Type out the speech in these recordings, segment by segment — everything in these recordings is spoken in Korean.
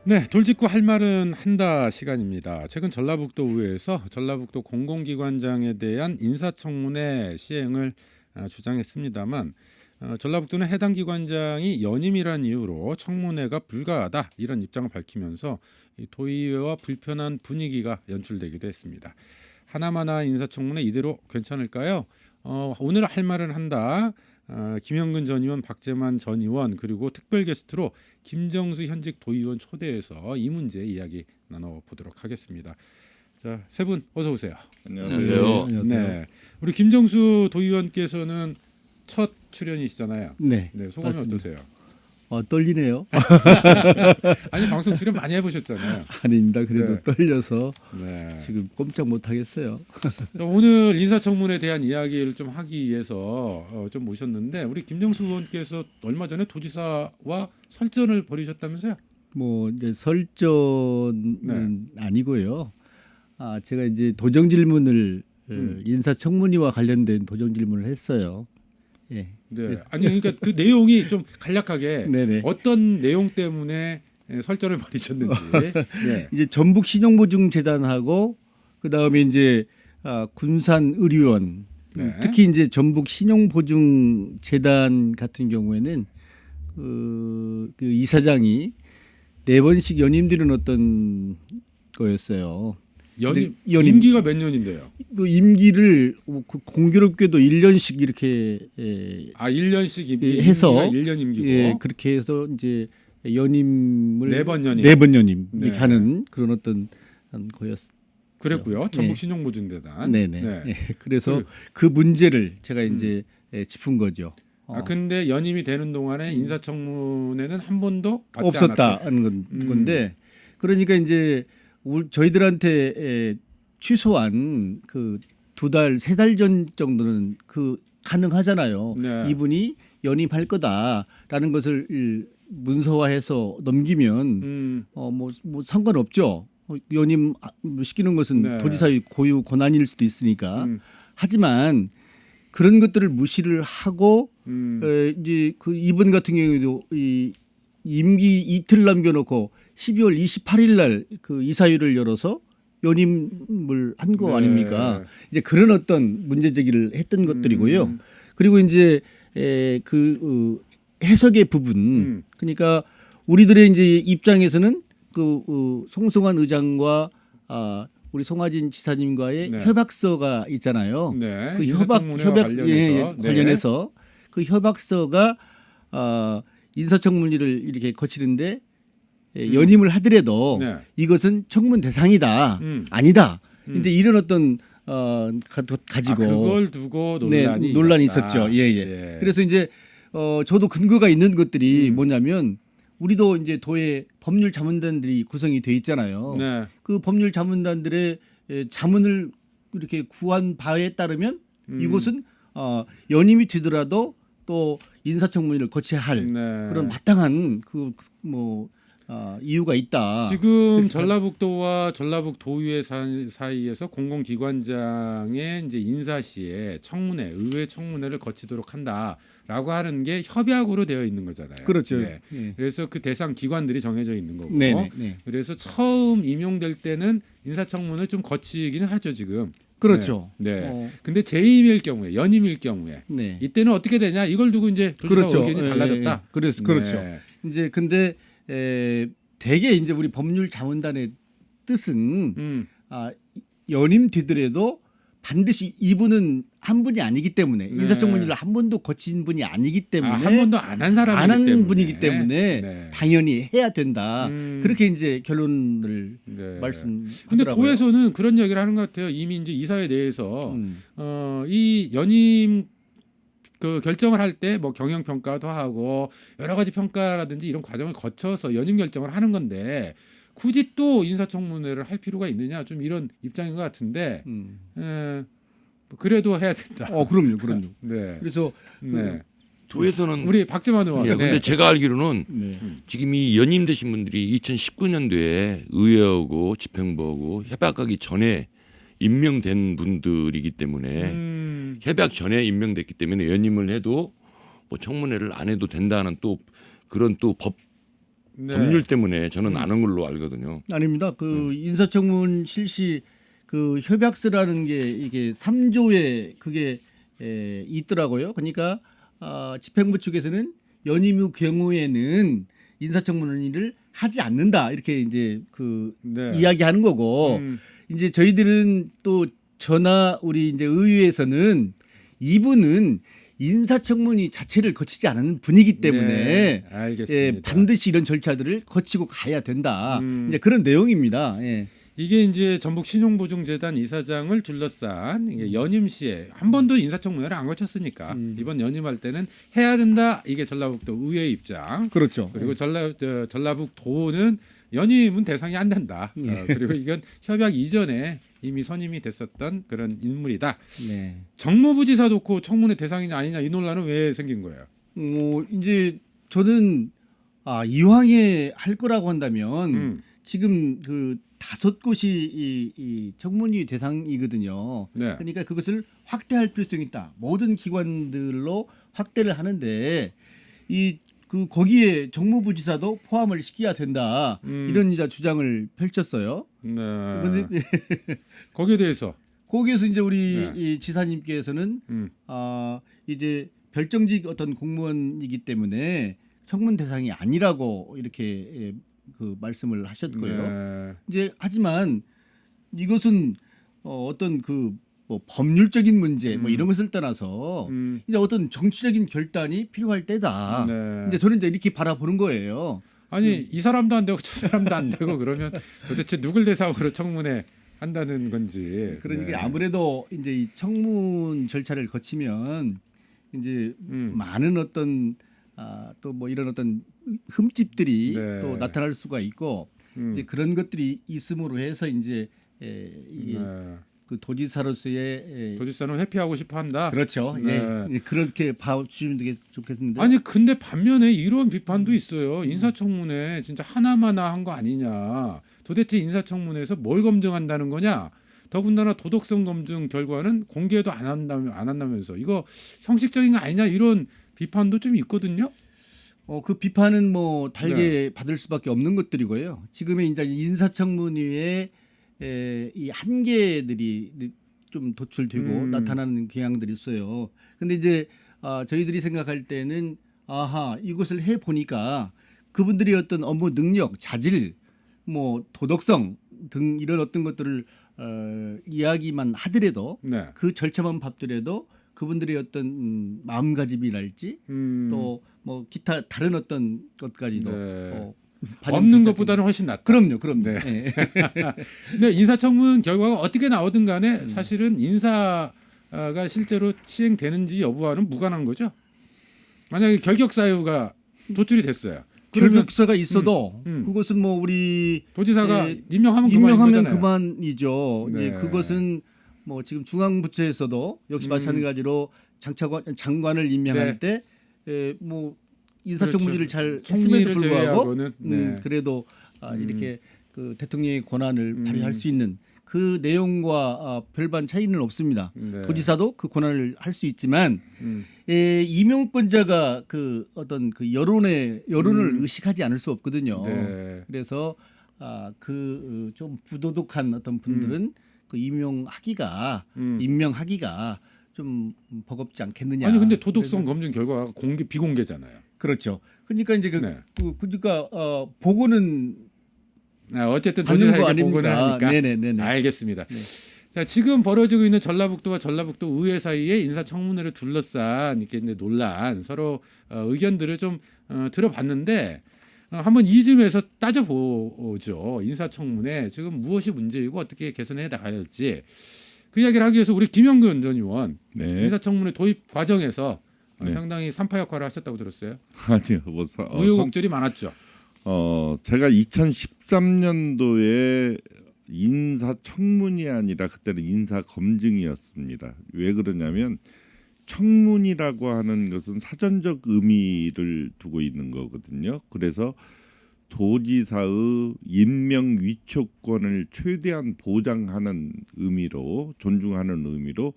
네, 돌직구 할 말은 한다 시간입니다. 최근 전라북도의회에서 전라북도 공공기관장에 대한 인사청문회 시행을 주장했습니다만 전라북도는 해당 기관장이 연임이란 이유로 청문회가 불가하다 이런 입장을 밝히면서 이 도의회와 불편한 분위기가 연출되기도 했습니다. 하나마나 인사청문회 이대로 괜찮을까요? 오늘 할 말은 한다. 김영근 전 의원, 박재만 전 의원 그리고 특별 게스트로 김정수 현직 도의원 초대해서 이 문제 이야기 나눠보도록 하겠습니다. 자, 세 분 어서 오세요. 안녕하세요. 네, 우리 김정수 도의원께서는 첫 출연이시잖아요. 네, 네, 소감이 맞습니다. 어떠세요? 떨리네요. 아니 방송 출연 많이 해보셨잖아요. 아닙니다. 그래도 네. 떨려서 네. 지금 꼼짝 못 하겠어요. 자, 오늘 인사청문회에 대한 이야기를 좀 하기 위해서 좀 모셨는데 우리 김정수 의원께서 얼마 전에 도지사와 설전을 벌이셨다면서요? 뭐 이제 설전은 네. 아니고요. 제가 이제 도정 질문을 인사청문회와 관련된 도정 질문을 했어요. 예. 네. 아니 그러니까 그 내용이 좀 간략하게 네네. 어떤 내용 때문에 설전을 벌이셨는지. 네. 이제 전북 신용보증재단하고 그 다음에 이제 군산의료원 네. 특히 이제 전북 신용보증재단 같은 경우에는 그 이사장이 4번씩 연임되는 어떤 거였어요. 연임 연임. 임기가 몇 년인데요? 그 임기를 공교롭게도 1년씩 이렇게 1년씩 임기 해서 1년 임기고. 예, 그렇게 해서 이제 연임을 4번 연임. 4번 연임 네. 이렇게 하는 그런 어떤 거였어요. 그랬고요. 전북 네. 신용보증재단. 네네. 네. 예, 그래서 그 문제를 제가 이제 짚은 거죠. 근데 연임이 되는 동안에 인사청문회는 한 번도 받지 없었다 않았다. 하는 건데 그러니까 이제 저희들한테 취소한 그 2달, 3달 전 정도는 그 가능하잖아요. 네. 이분이 연임할 거다라는 것을 문서화해서 넘기면 뭐 상관없죠. 연임 시키는 것은 네. 도지사의 고유 권한일 수도 있으니까. 하지만 그런 것들을 무시를 하고 이제 그 이분 같은 경우에도 이 임기 이틀 남겨놓고 12월 28일 날 그 이사회를 열어서 연임을 한 거 네. 아닙니까? 이제 그런 어떤 문제 제기를 했던 것들이고요. 그리고 이제 해석의 부분 그러니까 우리들의 이제 입장에서는 그 송승환 의장과 우리 송하진 지사님과의 네. 협약서가 있잖아요. 네. 그 인사청문회와 관련해서. 네. 관련해서 그 협약서가 인사청문회를 이렇게 거치는데 연임을 하더라도 네. 이것은 청문 대상이다. 음. 아니다. 이제 이런 어떤 가지고 그걸 두고 네, 논란이 있었다. 있었죠. 예. 그래서 이제 저도 근거가 있는 것들이 뭐냐면 우리도 이제 도의 법률 자문단들이 구성이 돼 있잖아요. 네. 그 법률 자문단들의 자문을 이렇게 구한 바에 따르면 이곳은 연임이 되더라도 또 인사청문회를 거쳐야 할 네. 그런 마땅한 이유가 있다. 지금 전라북도와 전라북도의회 사이에서 공공기관장의 이제 인사 시에 청문회, 의회 청문회를 거치도록 한다라고 하는 게 협약으로 되어 있는 거잖아요. 그렇죠. 네. 예. 그래서 그 대상 기관들이 정해져 있는 거고. 네. 그래서 처음 임용될 때는 인사청문을 좀 거치기는 하죠 지금. 그렇죠. 네. 근데 재임일 경우에, 연임일 경우에 네. 이때는 어떻게 되냐? 이걸 두고 이제 도지사 그렇죠. 의견이 달라졌다. 그렇죠. 네. 이제 근데 대개 이제 우리 법률 자문단의 뜻은 연임 되더라도 반드시 이분은 한 분이 아니기 때문에 인사청문회를 한 번도 거친 분이 아니기 때문에 한 번도 안 한 사람이기 안 한 때문에. 분이기 때문에 네. 당연히 해야 된다. 그렇게 이제 결론을 네. 말씀하더라고요. 근데 도에서는 그런 얘기를 하는 것 같아요. 이미 이제 이사회 내에서 이 연임 그 결정을 할 때 뭐 경영 평가도 하고 여러 가지 평가라든지 이런 과정을 거쳐서 연임 결정을 하는 건데 굳이 또 인사청문회를 할 필요가 있느냐 좀 이런 입장인 것 같은데 그래도 해야 된다. 그럼요. 네. 그래서 네. 도에서는 우리 박재만 의원. 예, 근데 네. 제가 알기로는 네. 지금 이 연임되신 분들이 2019년도에 의회하고 집행부하고 협약하기 전에 임명된 분들이기 때문에 협약 전에 임명됐기 때문에 연임을 해도 뭐 청문회를 안 해도 된다는 또 그런 또 네. 법률 때문에 저는 안 한 걸로 알거든요. 아닙니다. 그 인사청문 실시 그 협약서라는 게 이게 3조에 그게 있더라고요. 그러니까 집행부 측에서는 연임 후 경우에는 인사청문회를 하지 않는다 이렇게 이제 그 네. 이야기하는 거고 이제 저희들은 또 전화 우리 이제 의회에서는 이분은 인사청문회 자체를 거치지 않은 분이기 때문에 네, 알겠습니다. 반드시 이런 절차들을 거치고 가야 된다. 음. 이제 그런 내용입니다. 예. 이게 이제 전북 신용보증재단 이사장을 둘러싼 이게 연임 시에 한 번도 인사청문회를 안 거쳤으니까 이번 연임할 때는 해야 된다. 이게 전라북도 의회의 입장. 그렇죠. 그리고 전라북도는 연임은 대상이 안 된다. 그리고 이건 협약 이전에 이미 선임이 됐었던 그런 인물이다. 네. 정무부지사 놓고 청문회 대상이냐 아니냐 이 논란은 왜 생긴 거예요? 이제 저는 이왕에 할 거라고 한다면 지금 그 5곳이 이 청문회 대상이거든요. 네. 그러니까 그것을 확대할 필요성이 있다. 모든 기관들로 확대를 하는데 그 거기에 정무부지사도 포함을 시켜야 된다. 이런 이제 주장을 펼쳤어요. 네. 근데 거기에 대해서 거기에서 이제 우리 네. 이 지사님께서는 이제 별정직 어떤 공무원이기 때문에 청문 대상이 아니라고 이렇게 그 말씀을 하셨고요. 네. 이제 하지만 이것은 어떤 그 뭐 법률적인 문제 뭐 이런 것을 떠나서 이제 어떤 정치적인 결단이 필요할 때다. 네. 근데 저는 이제 이렇게 바라보는 거예요. 아니 이 사람도 안 되고 저 사람도 안 되고 그러면 도대체 누굴 대상으로 청문회 한다는 건지. 그러니까 네. 아무래도 이제 이 청문 절차를 거치면 이제 많은 어떤 또 뭐 이런 어떤 흠집들이 네. 또 나타날 수가 있고 이제 그런 것들이 있음으로 해서 이제 이게 네. 그 도지사로서의 도지사는 회피하고 싶어 한다. 그렇죠. 네. 예, 그렇게 봐주시면 되게 좋겠는데. 아니 근데 반면에 이런 비판도 있어요. 인사청문회 진짜 하나마나 한 거 아니냐. 도대체 인사청문회에서 뭘 검증한다는 거냐. 더군다나 도덕성 검증 결과는 공개도 안 한다면서 이거 형식적인 거 아니냐 이런 비판도 좀 있거든요. 그 비판은 뭐 달게 받을 수밖에 없는 것들이고요. 지금의 이제 인사청문회의 이 한계들이 좀 도출되고 나타나는 경향들이 있어요. 근데 이제 저희들이 생각할 때는 이것을 해 보니까 그분들의 어떤 업무 능력, 자질, 뭐 도덕성 등 이런 어떤 것들을 이야기만 하더라도 네. 그 절차만 밟더라도 그분들의 어떤 마음가짐이랄지 또 뭐 기타 다른 어떤 것까지도 네. 반영되지 없는 것보다는 훨씬 낫다. 그럼요. 네. 예. 근데 인사청문 결과가 어떻게 나오든 간에 사실은 인사가 실제로 시행되는지 여부와는 무관한 거죠. 만약에 결격 사유가 도출이 됐어요. 그러면 결격사가 있어도 그것은 뭐 우리 도지사가 예, 임명하면 임명하면 그만인 거잖아요. 그만이죠. 네. 이제 그것은 뭐 지금 중앙부처에서도 역시 마찬가지로 장관을 임명할 때 뭐 인사청문회를 잘 총리를 했음에도 불구하고 제외하고는 네. 그래도 이렇게 그 대통령의 권한을 발휘할 수 있는 그 내용과 별반 차이는 없습니다. 네. 도지사도 그 권한을 할 수 있지만 임용권자가 그 어떤 그 여론을 의식하지 않을 수 없거든요. 네. 그래서 그 좀 부도덕한 어떤 분들은 그 임명하기가 좀 버겁지 않겠느냐. 아니 근데 도덕성 검증 결과가 비공개잖아요. 그렇죠. 그러니까 이제 네. 그러니까 보고는 어쨌든 받는 거 도지사에게 보고는 아닙니까? 하니까. 네네네. 알겠습니다. 자 지금 벌어지고 있는 전라북도와 전라북도 의회 사이에 인사청문회를 둘러싼 이렇게 이제 논란 서로 의견들을 좀 들어봤는데 한번 이 점에서 따져보죠. 인사청문회 지금 무엇이 문제이고 어떻게 개선해 나가야 할지 그 이야기를 하기 위해서 우리 김영근 전 의원 네. 인사청문회 도입 과정에서 네. 상당히 산파 역할을 하셨다고 들었어요. 아니요. 뭐 우여곡절이 많았죠. 제가 2013년도에 인사청문이 아니라 그때는 인사검증이었습니다. 왜 그러냐면 청문이라고 하는 것은 사전적 의미를 두고 있는 거거든요. 그래서 도지사의 임명 위촉권을 최대한 보장하는 의미로 존중하는 의미로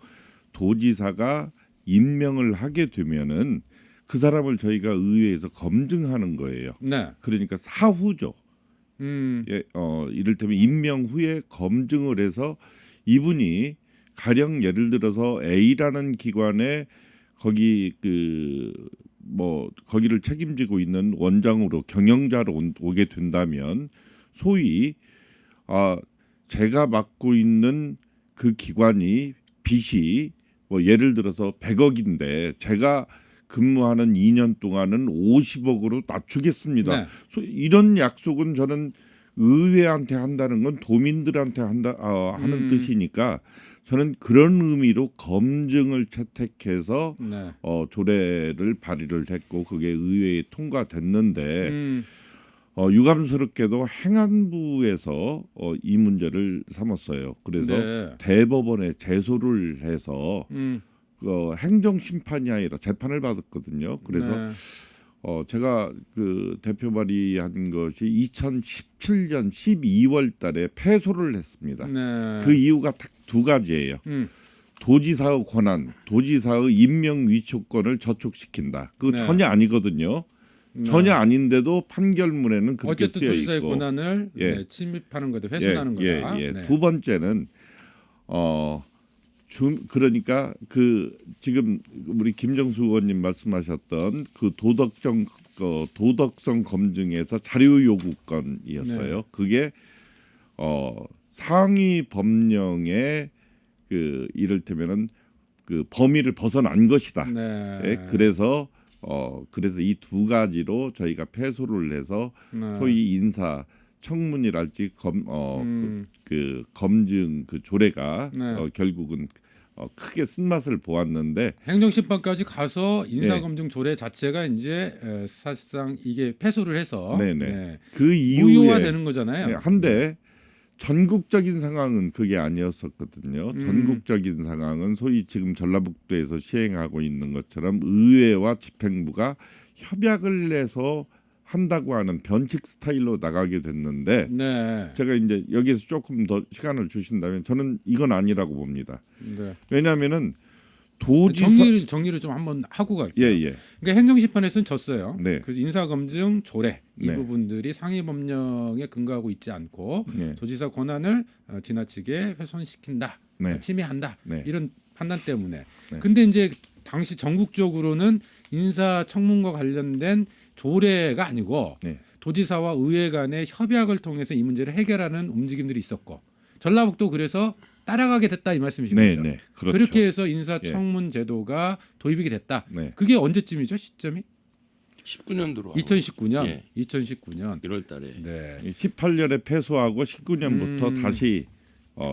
도지사가 임명을 하게 되면은 그 사람을 저희가 의회에서 검증하는 거예요. 네. 그러니까 사후죠. 예, 이를테면 임명 후에 검증을 해서 이분이 가령 예를 들어서 A라는 기관에 거기 거기를 책임지고 있는 원장으로 경영자로 오게 된다면 소위 제가 맡고 있는 그 기관이 빚이 뭐 예를 들어서 100억인데 제가 근무하는 2년 동안은 50억으로 낮추겠습니다. 네. 이런 약속은 저는 의회한테 한다는 건 도민들한테 하는 뜻이니까 저는 그런 의미로 검증을 채택해서 네. 조례를 발의를 했고 그게 의회에 통과됐는데 유감스럽게도 행안부에서 이 문제를 삼았어요. 그래서 네. 대법원에 제소를 해서 행정심판이 아니라 재판을 받았거든요. 그래서 네. 제가 그 대표 발의한 것이 2017년 12월 달에 패소를 했습니다. 네. 그 이유가 딱 두 가지예요. 도지사의 권한, 도지사의 임명 위촉권을 저촉시킨다. 그거 네. 전혀 아니거든요. 네. 전혀 아닌데도 판결문에는 그렇게 어쨌든 쓰여 도지사의 있고. 권한을 예. 네, 침입하는 거다, 훼손하는 거다. 예. 네. 두 번째는 그러니까 그 지금 우리 김정수 의원님 말씀하셨던 그 도덕성 검증에서 자료 요구권이었어요. 네. 그게 상위 법령의 그 이를테면은 그 범위를 벗어난 것이다. 네. 예, 그래서 이 두 가지로 저희가 패소를 해서 네. 소위 인사 청문이랄지 그 검증 그 조례가 네. 결국은 크게 쓴맛을 보았는데 행정심판까지 가서 인사검증 조례 자체가 이제 사실상 이게 패소를 해서 네네. 네. 그 이후에 무효화되는 거잖아요. 네, 한데 전국적인 상황은 그게 아니었었거든요. 전국적인 상황은 소위 지금 전라북도에서 시행하고 있는 것처럼 의회와 집행부가 협약을 내서 한다고 하는 변칙 스타일로 나가게 됐는데 네. 제가 이제 여기에서 조금 더 시간을 주신다면 저는 이건 아니라고 봅니다. 네. 왜냐하면은 도지사 정리를 좀 한번 하고 갈게요. 예. 그러니까 행정심판에서는 졌어요. 네. 그 인사검증 조례 이 네. 부분들이 상위 법령에 근거하고 있지 않고 네. 도지사 권한을 지나치게 훼손시킨다, 네. 침해한다 네. 이런 판단 때문에. 네. 근데 이제 당시 전국적으로는 인사청문과 관련된 조례가 아니고 네. 도지사와 의회 간의 협약을 통해서 이 문제를 해결하는 움직임들이 있었고 전라북도 그래서 따라가게 됐다 이 말씀이신 네, 거죠. 네. 그렇죠. 그렇게 해서 인사청문 제도가 도입이 됐다. 네. 그게 언제쯤이죠? 시점이? 19년도로 2019년. 예. 2019년. 1월달에 네. 18년에 패소하고 19년부터 다시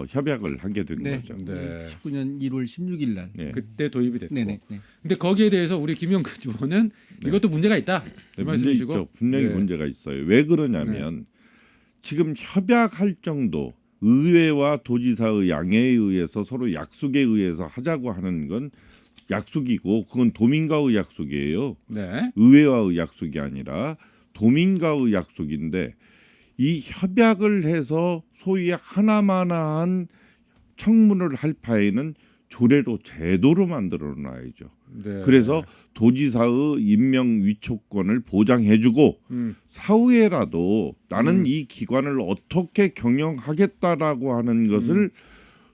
협약을 하게 된 네. 거죠. 네. 19년 1월 16일 날. 네. 그때 도입이 됐고. 네네. 네. 근데 거기에 대해서 우리 김영근 의원은 이것도 문제가 있다. 이 네, 문제 말씀이시고. 있죠. 분명히 네. 문제가 있어요. 왜 그러냐면 지금 협약할 정도 의회와 도지사의 양해에 의해서 서로 약속에 의해서 하자고 하는 건 약속이고 그건 도민과의 약속이에요. 네. 의회와의 약속이 아니라 도민과의 약속인데 이 협약을 해서 소위 하나마나한 청문을 할 바에는 조례로 제도로 만들어 놔야죠. 네. 그래서 도지사의 임명 위촉권을 보장해주고 사후에라도 나는 이 기관을 어떻게 경영하겠다라고 하는 것을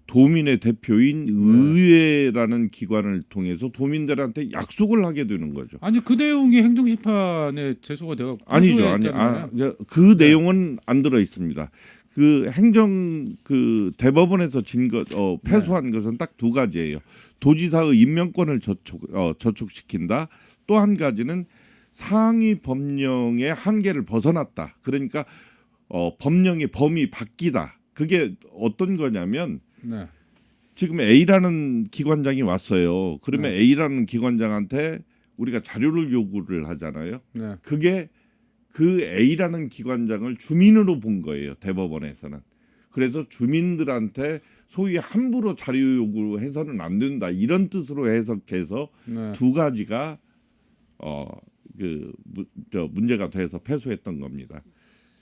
도민의 대표인 의회라는 기관을 통해서 도민들한테 약속을 하게 되는 거죠. 아니 그 내용이 행정심판에 제소가 돼가 아니죠, 그 내용은 안 들어 있습니다. 그 행정 그 대법원에서 패소한 것은 딱 두 가지예요. 도지사의 임명권을 저촉시킨다. 또 한 가지는 상위 법령의 한계를 벗어났다. 그러니까 법령의 범위 바뀌다. 그게 어떤 거냐면 네. 지금 A라는 기관장이 왔어요. 그러면 네. A라는 기관장한테 우리가 자료를 요구를 하잖아요. 네. 그게 그 A라는 기관장을 주민으로 본 거예요. 대법원에서는. 그래서 주민들한테 소위 함부로 자료 요구해서는 안 된다. 이런 뜻으로 해석해서 네. 두 가지가 문제가 돼서 패소했던 겁니다.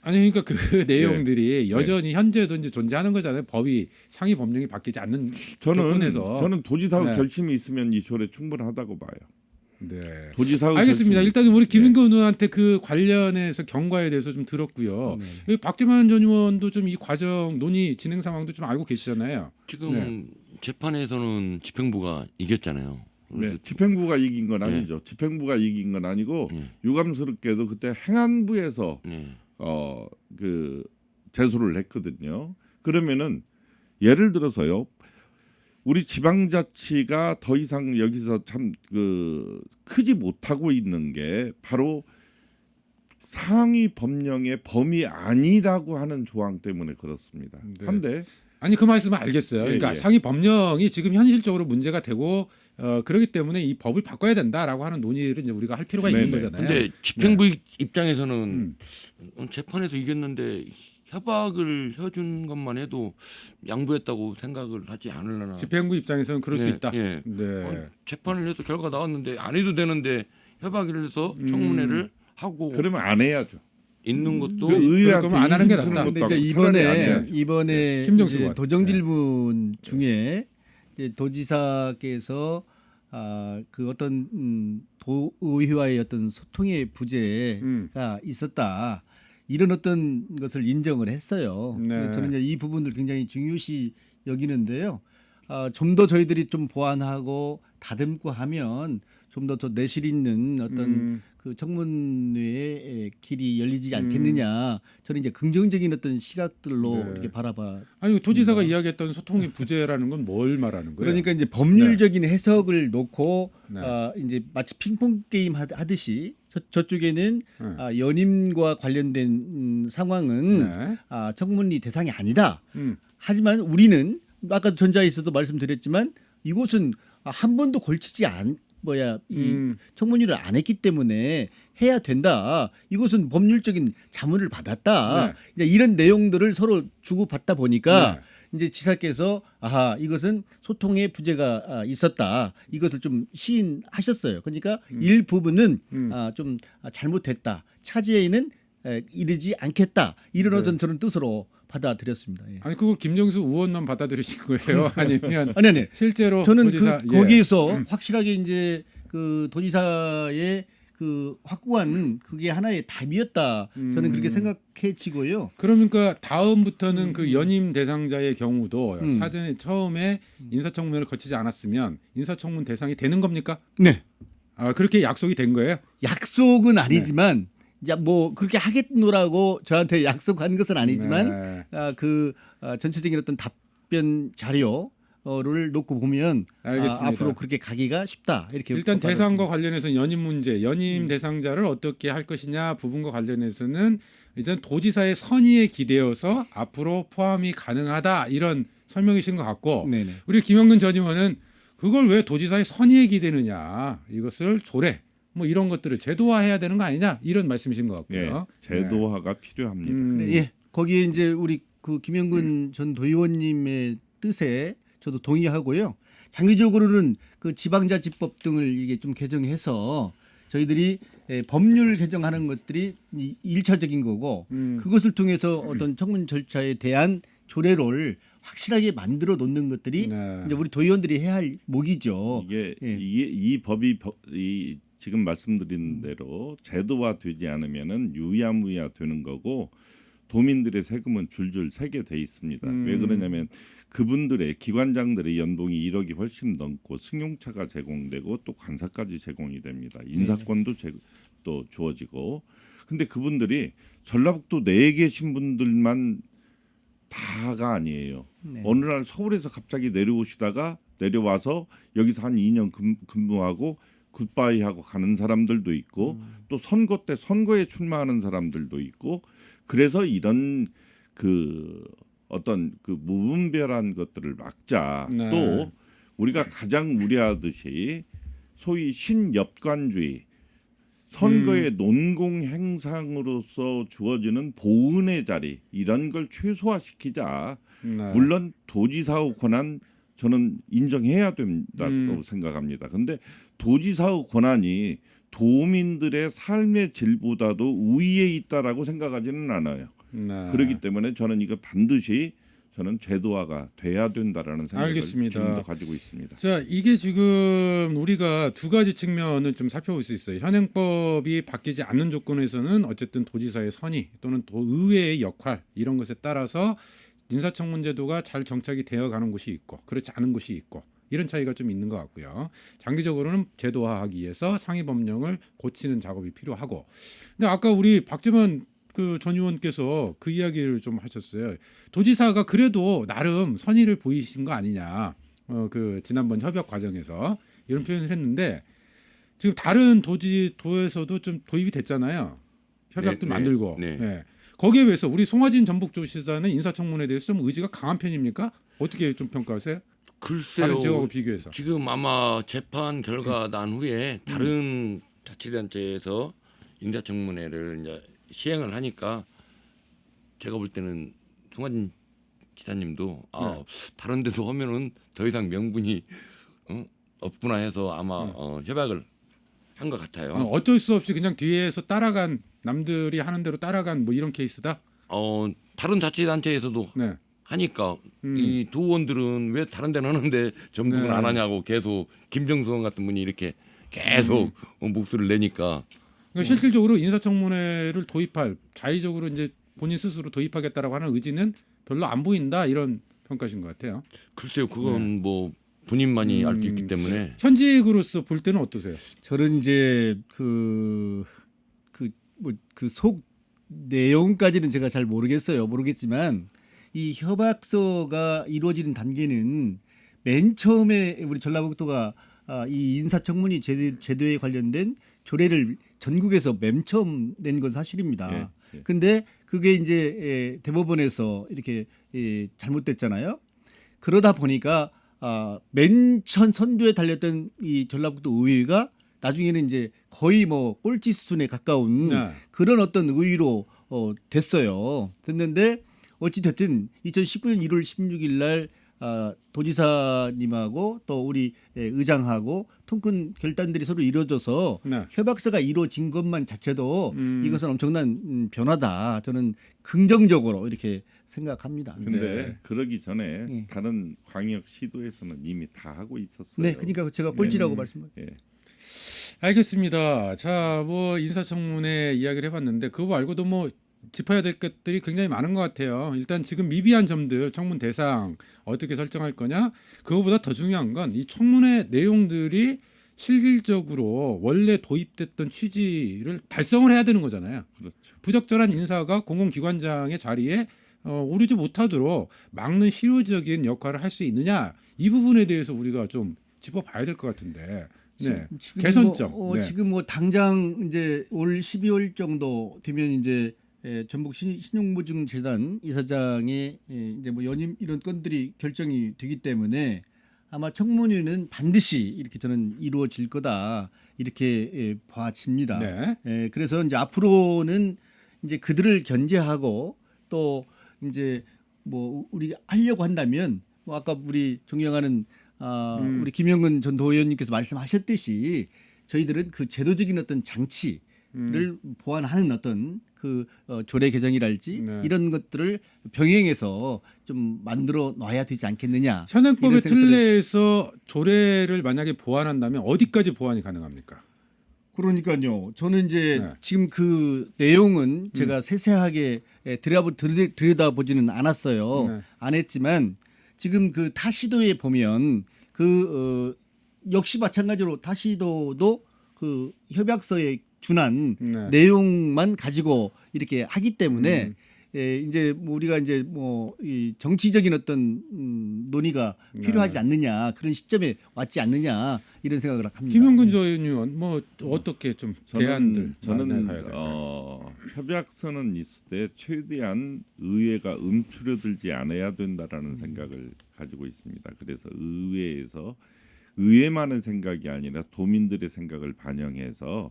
아니 그러니까 그 내용들이 여전히 현재도 이제 존재하는 거잖아요. 법이 상위 법령이 바뀌지 않는 조건에서. 저는 도지사의 네. 결심이 있으면 이 조례 충분하다고 봐요. 네. 도지사의 알겠습니다. 결정이- 일단은 우리 네. 김인근 의원한테 그 관련해서 경과에 대해서 좀 들었고요. 여기 박지만 전 의원도 좀 이 과정 논의 진행 상황도 좀 알고 계시잖아요. 지금 네. 재판에서는 집행부가 이겼잖아요. 네, 집행부가 이긴 건 네. 아니죠. 집행부가 이긴 건 아니고 네. 유감스럽게도 그때 행안부에서 네. 그 제소를 했거든요. 그러면은 예를 들어서요. 우리 지방자치가 더 이상 여기서 참 그 크지 못하고 있는 게 바로 상위 법령의 범위 아니라고 하는 조항 때문에 그렇습니다. 네. 한데 아니 그 말씀은 알겠어요. 예, 그러니까 예. 상위 법령이 지금 현실적으로 문제가 되고 그렇기 때문에 이 법을 바꿔야 된다라고 하는 논의를 이제 우리가 할 필요가 있는 네네. 거잖아요. 근데 집행부 입장에서는 재판에서 이겼는데 협박을 해준 것만 해도 양보했다고 생각을 하지 않으려나. 집행부 입장에서는 그럴 수 네, 있다. 예. 네. 재판을 해서 결과 나왔는데 안 해도 되는데 협박을 해서 청문회를 하고 그러면 안 해야죠. 있는 것도 그 의회한테 그러면 안 하는 게 이심 쓰는 낫다. 것도 근데 하고 차라리 안 이번에 해야죠. 이번에 김정수 이제 의원. 도정질문 중에 이제 도지사께서 그 어떤 도의회와의 어떤 소통의 부재가 있었다. 이런 어떤 것을 인정을 했어요. 네. 저는 이제 이 부분을 굉장히 중요시 여기는데요. 좀 더 저희들이 좀 보완하고 다듬고 하면 좀 더 내실 있는 어떤 그 청문회의 길이 열리지 않겠느냐. 저는 이제 긍정적인 어떤 시각들로 네. 이렇게 바라봐. 아니 도지사가 이야기했던 소통의 부재라는 건 뭘 말하는 거예요? 그러니까 이제 법률적인 해석을 놓고 네. 이제 마치 핑퐁 게임 하듯이 저쪽에는 네. 연임과 관련된 상황은 네. 청문이 대상이 아니다. 음. 하지만 우리는 아까 전자에서도 말씀드렸지만 이곳은 한 번도 걸치지 이 청문회를 안 했기 때문에 해야 된다. 이것은 법률적인 자문을 받았다. 네. 이제 이런 내용들을 서로 주고받다 보니까 네. 이제 지사께서 이것은 소통의 부재가 있었다. 이것을 좀 시인하셨어요. 그러니까 일부분은 좀 잘못됐다. 차지에는 이르지 않겠다. 이런 네. 어떤 저는 뜻으로 받아들였습니다. 예. 아니 그거 김정수 의원만 받아들이신 거예요? 아니면 아니. 실제로 저는 도지사 거기에서 확실하게 이제 그 도지사의 그 확고한 그게 하나의 답이었다. 저는 그렇게 생각해지고요. 그러니까 다음부터는 그 연임 대상자의 경우도 사전에 처음에 인사청문회를 거치지 않았으면 인사청문 대상이 되는 겁니까? 네. 그렇게 약속이 된 거예요? 약속은 아니지만 뭐 그렇게 하겠노라고 저한테 약속한 것은 아니지만 네. 전체적인 어떤 답변 자료를 놓고 보면 알겠습니다. 앞으로 그렇게 가기가 쉽다. 이렇게 일단 받아들였습니다. 대상과 관련해서 연임 문제, 연임 대상자를 어떻게 할 것이냐 부분과 관련해서는 이제 도지사의 선의에 기대어서 앞으로 포함이 가능하다 이런 설명이신 것 같고 네네. 우리 김영근 전 의원은 그걸 왜 도지사의 선의에 기대느냐 이것을 조례 뭐 이런 것들을 제도화해야 되는 거 아니냐 이런 말씀이신 것 예, 같고요. 제도화가 필요합니다. 그래, 예. 거기에 이제 우리 그 김영근 전 도의원님의 뜻에 저도 동의하고요. 장기적으로는 그 지방자치법 등을 이게 좀 개정해서 저희들이 법률 개정하는 것들이 일차적인 거고 그것을 통해서 어떤 청문 절차에 대한 조례를 확실하게 만들어 놓는 것들이 네. 이제 우리 도의원들이 해야 할 목이죠. 이게 예. 이 법이 지금 말씀드린 대로 제도화되지 않으면은 유야무야 되는 거고 도민들의 세금은 줄줄 세게 돼 있습니다. 왜 그러냐면 그분들의 기관장들의 연봉이 1억이 훨씬 넘고 승용차가 제공되고 또 관사까지 제공이 됩니다. 인사권도 또 주어지고. 근데 그분들이 전라북도 내에 계신 분들만 다가 아니에요. 네. 어느 날 서울에서 갑자기 내려와서 여기서 한 2년 근무하고 굿바이 하고 가는 사람들도 있고 또 선거 때 선거에 출마하는 사람들도 있고 그래서 이런 그 어떤 그 무분별한 것들을 막자. 네. 또 우리가 가장 우려하듯이 소위 신엽관주의 선거의 논공 행상으로서 주어지는 보은의 자리 이런 걸 최소화시키자. 네. 물론 도지사의 권한 저는 인정해야 된다고 생각합니다. 근데 도지사의 권한이 도민들의 삶의 질보다도 우위에 있다라고 생각하지는 않아요. 네. 그렇기 때문에 저는 이거 반드시 저는 제도화가 돼야 된다라는 생각을 알겠습니다. 지금도 가지고 있습니다. 자, 이게 지금 우리가 두 가지 측면을 좀 살펴볼 수 있어요. 현행법이 바뀌지 않는 조건에서는 어쨌든 도지사의 선의 또는 도의회의 역할 이런 것에 따라서 인사청문제도가 잘 정착이 되어가는 곳이 있고 그렇지 않은 곳이 있고 이런 차이가 좀 있는 것 같고요. 장기적으로는 제도화하기 위해서 상위 법령을 고치는 작업이 필요하고. 근데 아까 우리 박재만 그 전 의원께서 그 이야기를 좀 하셨어요. 도지사가 그래도 나름 선의를 보이신 거 아니냐. 그 지난번 협약 과정에서 이런 표현을 했는데 지금 다른 도에서도 좀 도입이 됐잖아요. 협약도 네, 만들고. 네. 예. 거기에 비해서 우리 송화진 전북도지사는 인사청문회에 대해서 좀 의지가 강한 편입니까? 어떻게 좀 평가하세요? 글쎄요. 다른 지역하고 비교해서. 지금 아마 재판 결과 난 후에 다른 자치단체에서 인사청문회를 이제 시행을 하니까 제가 볼 때는 송하진 지사님도 다른 데서 하면은 더 이상 명분이 없구나 해서 아마 협약을 한 것 같아요. 어쩔 수 없이 그냥 뒤에서 따라간 남들이 하는 대로 따라간 뭐 이런 케이스다. 다른 자치단체에서도 네. 하니까 이 도원들은 왜 다른 데는 하는데 전북은 네. 안 하냐고 계속 김정수 의원 같은 분이 이렇게 계속 목소리를 내니까 그러니까 실질적으로 인사청문회를 도입할 자의적으로 이제 본인 스스로 도입하겠다라고 하는 의지는 별로 안 보인다 이런 평가신 것 같아요. 글쎄요 그건 뭐 본인만이 알 수 있기 때문에 현직으로서 볼 때는 어떠세요? 저는 이제 그 속 내용까지는 제가 잘 모르겠지만 이 협약서가 이루어지는 단계는 맨 처음에 우리 전라북도가 이 인사청문회 제도에 관련된 조례를 전국에서 맨 처음 낸 건 사실입니다. 예. 근데 그게 이제 대법원에서 이렇게 잘못됐잖아요. 그러다 보니까 맨 첫 선두에 달렸던 이 전라북도 의회가 나중에는 이제 거의 뭐 꼴찌 수준에 가까운 네. 그런 어떤 의의로 됐어요. 됐는데 어찌 됐든 2019년 1월 16일 날 도지사님하고 또 우리 의장하고 통큰 결단들이 서로 이루어져서 네. 협약서가 이루어진 것만 자체도 이것은 엄청난 변화다. 저는 긍정적으로 이렇게 생각합니다. 근데 네. 그러기 전에 네. 다른 광역 시도에서는 이미 다 하고 있었어요. 네, 그러니까 제가 꼴찌라고 말씀드렸어요. 예. 알겠습니다. 자, 뭐 인사청문회 이야기를 해봤는데 그거 말고도 뭐 짚어야 될 것들이 굉장히 많은 것 같아요. 일단 지금 미비한 점들, 청문 대상 어떻게 설정할 거냐. 그거보다 더 중요한 건 이 청문회 내용들이 실질적으로 원래 도입됐던 취지를 달성을 해야 되는 거잖아요. 그렇죠. 부적절한 인사가 공공기관장의 자리에 오르지 못하도록 막는 실효적인 역할을 할 수 있느냐 이 부분에 대해서 우리가 좀 짚어봐야 될 것 같은데. 네. 지금 개선점. 네. 지금 뭐 당장 이제 올 12월 정도 되면 이제 전북 신용보증재단 이사장의 이제 뭐 연임 이런 건들이 결정이 되기 때문에 아마 청문회는 반드시 이렇게 저는 이루어질 거다 이렇게 봐집니다. 네. 그래서 이제 앞으로는 이제 그들을 견제하고 또 이제 뭐 우리 하려고 한다면 뭐 아까 우리 존경하는 우리 김영근 전 도의원님께서 말씀하셨듯이 저희들은 그 제도적인 어떤 장치를 보완하는 어떤 그 조례 개정이랄지 네. 이런 것들을 병행해서 좀 만들어 놔야 되지 않겠느냐. 현행법의 이런 생각들을- 틀내에서 조례를 만약에 보완한다면 어디까지 보완이 가능합니까? 그러니까요. 저는 이제 네. 지금 그 내용은 제가 세세하게 들여다보지는 않았어요. 네. 안 했지만 지금 그 타시도에 보면 역시 마찬가지로 타시도도 그 협약서에 준한 네. 내용만 가지고 이렇게 하기 때문에 이제 뭐 우리가 이제 뭐 이 정치적인 어떤 논의가 필요하지 않느냐 그런 시점에 왔지 않느냐 이런 생각을 합니다. 김용근 전 의원 뭐 어떻게 좀 대안들 저는 가야 될까요? 협약서는 있을 때 최대한 의회가 움츠러들지 않아야 된다라는 생각을 가지고 있습니다. 그래서 의회에서 의회만의 생각이 아니라 도민들의 생각을 반영해서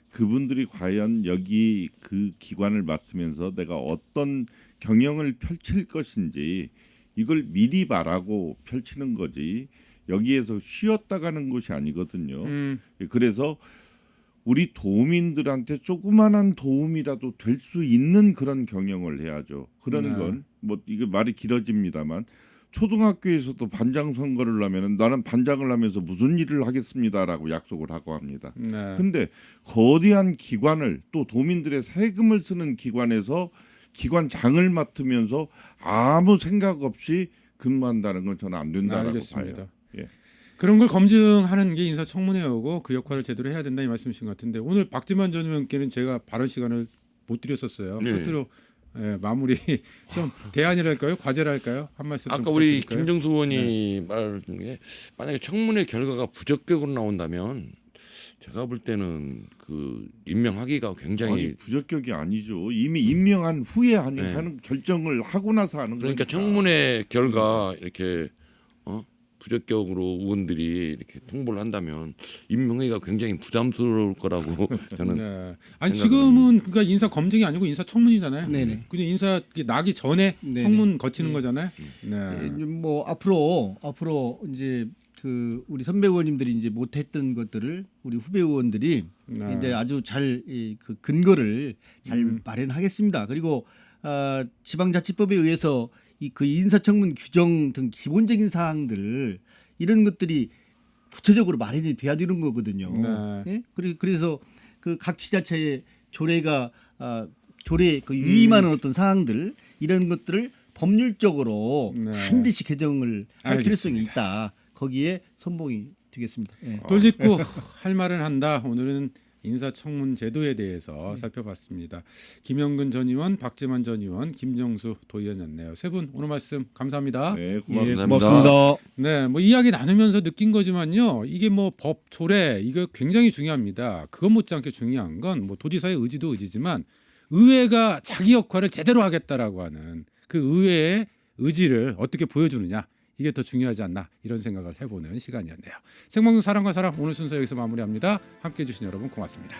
그분들이 과연 여기 그 기관을 맡으면서 내가 어떤 경영을 펼칠 것인지 이걸 미리 말하고 펼치는 거지 여기에서 쉬었다 가는 것이 아니거든요. 그래서 우리 도민들한테 조그만한 도움이라도 될 수 있는 그런 경영을 해야죠. 그런 네. 건 뭐 이게 말이 길어집니다만 초등학교에서도 반장 선거를 하면은 나는 반장을 하면서 무슨 일을 하겠습니다라고 약속을 하고 합니다. 네. 근데 거대한 기관을 또 도민들의 세금을 쓰는 기관에서 기관장을 맡으면서 아무 생각 없이 근무한다는 건 저는 안 된다라고 알겠습니다. 봐요. 예. 그런 걸 검증하는 게 인사청문회이고 그 역할을 제대로 해야 된다 이 말씀이신 것 같은데 오늘 박지만 전 의원께는 제가 발언 시간을 못 드렸었어요. 네. 끝으로 마무리 좀 대안이랄까요, 과제랄까요, 한 말씀 좀 아까 우리 부탁드릴까요? 김정수 의원이 말한 게 만약에 청문회 결과가 부적격으로 나온다면 제가 볼 때는 그 임명하기가 굉장히 아니, 부적격이 아니죠. 이미 임명한 후에 네. 하는 결정을 하고 나서 하는 그러니까 거니까. 청문회 결과 이렇게 부적격으로 의원들이 이렇게 통보를 한다면 임명하기가 굉장히 부담스러울 거라고 저는 네. 아니 생각을 지금은 그러니까 인사 검증이 아니고 인사 청문이잖아요. 네네. 그냥 인사 나기 전에 네네. 청문 거치는 거잖아요. 네. 뭐 앞으로 이제 그 우리 선배 의원님들이 이제 못했던 것들을 우리 후배 의원들이 네. 이제 아주 잘 그 근거를 잘 음. 마련하겠습니다. 그리고 지방자치법에 의해서 이 그 인사청문 규정 등 기본적인 사항들 이런 것들이 구체적으로 마련이 돼야 되는 거거든요. 네. 예? 그래서 그 각 지자체의 조례 그 위임하는 어떤 사항들 이런 것들을 법률적으로 네. 반드시 개정을 할 필요성이 알겠습니다. 있다. 거기에 선봉이 되겠습니다. 예. 돌직구 할 말은 한다. 오늘은 인사청문 제도에 대해서 살펴봤습니다. 김영근 전 의원, 박지만 전 의원, 김정수 도의원이었네요. 세 분 오늘 말씀 감사합니다. 네, 예, 고맙습니다. 고맙습니다. 네, 뭐 이야기 나누면서 느낀 거지만요. 이게 뭐 법, 조례 이거 굉장히 중요합니다. 그것 못지않게 중요한 건 뭐 도지사의 의지도 의지지만 의회가 자기 역할을 제대로 하겠다라고 하는 그 의회의 의지를 어떻게 보여주느냐 이게 더 중요하지 않나 이런 생각을 해보는 시간이었네요. 생방송 사랑과 사랑 오늘 순서 여기서 마무리합니다. 함께해 주신 여러분 고맙습니다.